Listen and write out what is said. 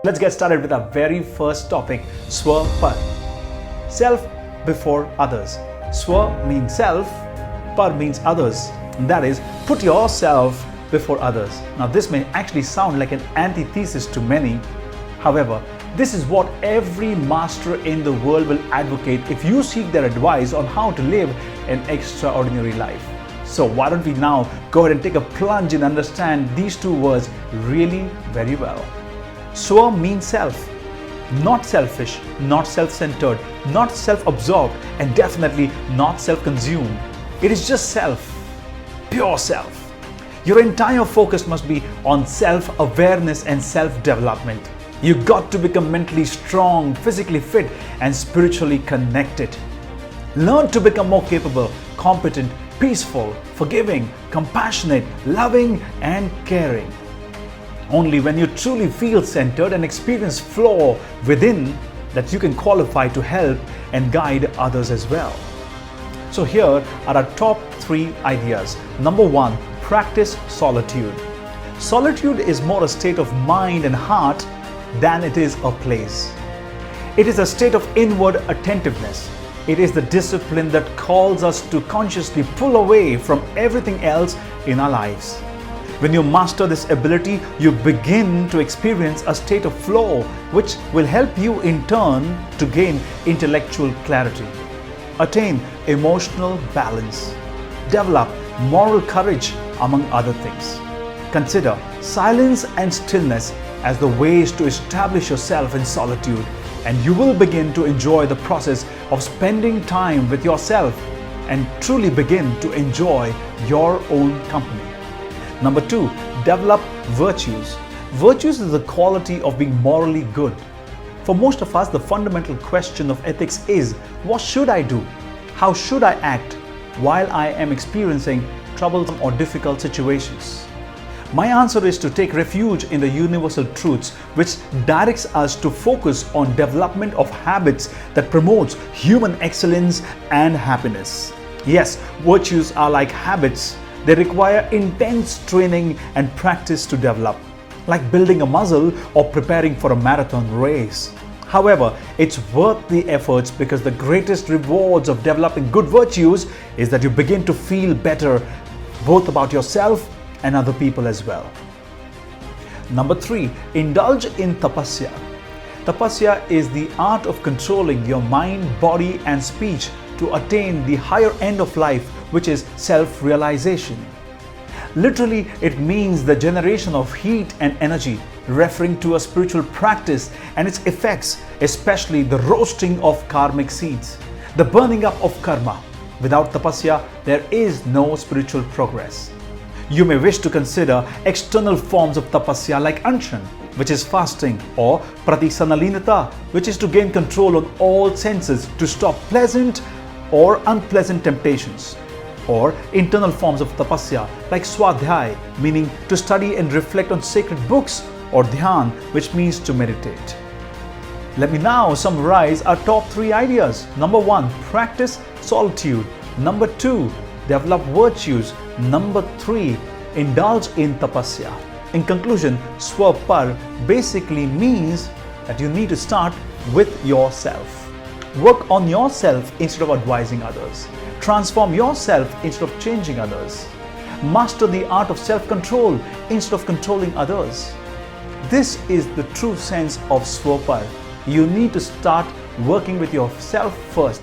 Let's get started with our very first topic, SWA-PAR. Self before others. SWA means self, PAR means others. That is, put yourself before others. Now this may actually sound like an antithesis to many. However, this is what every master in the world will advocate if you seek their advice on how to live an extraordinary life. So why don't we now go ahead and take a plunge and understand these two words really very well. SWA means self, not selfish, not self-centered, not self-absorbed, and definitely not self-consumed. It is just self, pure self. Your entire focus must be on self-awareness and self-development. You got to become mentally strong, physically fit, and spiritually connected. Learn to become more capable, competent, peaceful, forgiving, compassionate, loving, and caring. Only when you truly feel centered and experience flow within that you can qualify to help and guide others as well. So here are our top 3 ideas. Number 1, practice solitude. Solitude is more a state of mind and heart than it is a place. It is a state of inward attentiveness. It is the discipline that calls us to consciously pull away from everything else in our lives. When you master this ability, you begin to experience a state of flow, which will help you in turn to gain intellectual clarity, attain emotional balance, develop moral courage, among other things. Consider silence and stillness as the ways to establish yourself in solitude, and you will begin to enjoy the process of spending time with yourself and truly begin to enjoy your own company. Number 2, develop virtues. Virtues is the quality of being morally good. For most of us, the fundamental question of ethics is, what should I do? How should I act while I am experiencing troublesome or difficult situations? My answer is to take refuge in the universal truths, which directs us to focus on development of habits that promotes human excellence and happiness. Yes, virtues are like habits. They require intense training and practice to develop, like building a muscle or preparing for a marathon race. However, it's worth the efforts because the greatest rewards of developing good virtues is that you begin to feel better both about yourself and other people as well. Number 3, indulge in Tapasya. Tapasya is the art of controlling your mind, body, and speech to attain the higher end of life, which is self-realization. Literally, it means the generation of heat and energy, referring to a spiritual practice and its effects, especially the roasting of karmic seeds, the burning up of karma. Without Tapasya, there is no spiritual progress. You may wish to consider external forms of Tapasya like Anshan, which is fasting, or Pratisanalinata, which is to gain control on all senses to stop pleasant or unpleasant temptations, or internal forms of Tapasya like Swadhyay, meaning to study and reflect on sacred books, or Dhyan, which means to meditate. Let me now summarize our top 3 ideas. Number 1, practice solitude. Number 2, develop virtues. Number 3, indulge in Tapasya. In conclusion, SWA-PAR basically means that you need to start with yourself. Work on yourself instead of advising others. Transform yourself instead of changing others. Master the art of self-control instead of controlling others. This is the true sense of SWA-PAR. You need to start working with yourself first